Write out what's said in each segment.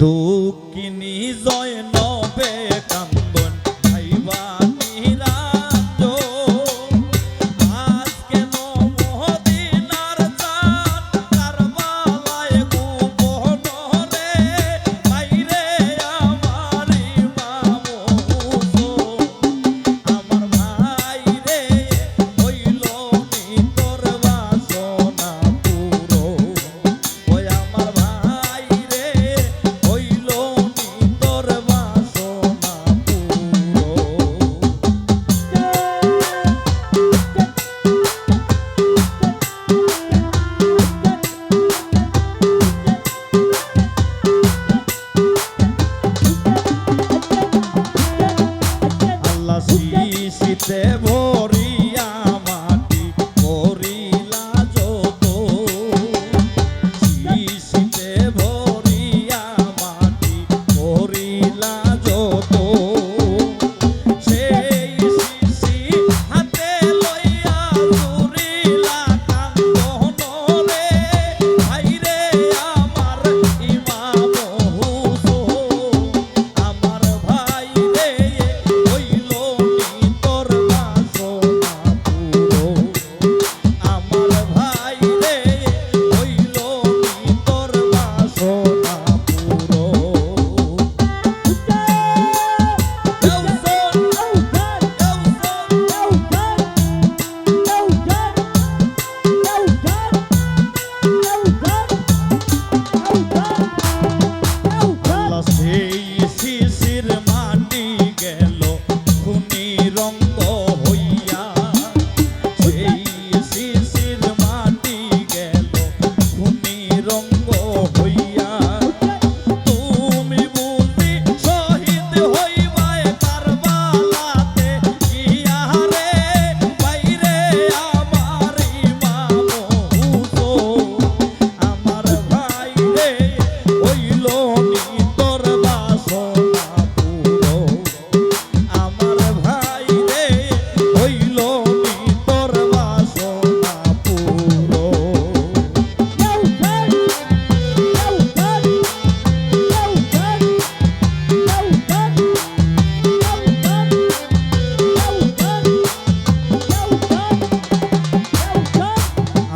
দুঃখিনী জয়নবে কান্দন ভাইবা নিরাজ আজ কেন মদিনার চাঁদ কারবালায় গোপন রে বাইরে আমার ইমাম হুসাইন আমার ভাই রে হইল নি তোর বাসনা পুরো ওই আমার ভাই রে হইল নি তোর বাসনা পুরো আল্লাহ শিশিতে ভরিয়া মাটি করিলা যত শিশিতে ভরিয়া মাটি করিলা যত সেই শিশি হাতে লইয়া জুরিলা কান্দন রে ভাইরে আমার ইমাম হুসাইন আমার ভাই রে হইল নি তোর বাসনা পুরো আমার ভাই রে হইল নি তোর বাসনা পুরো সেই শিশির মাটি গেল খুনি রঙ্গ হইয়া সেই শিশির মাটি গেল খুনি রঙ্গ হইয়া তুমি বুঝি শহীদ হইবায় কারবালাতে গিয়া রে বাইরে আমার ইমাম হুসাইন আমার ভাই রে হইল নি তোর বাসনা পুরো আমার ভাই রে হইল নি তোর বাসনা পুরো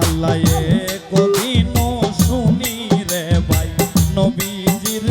আল্লাহ একদিন শুনি রে ভাই নবীজির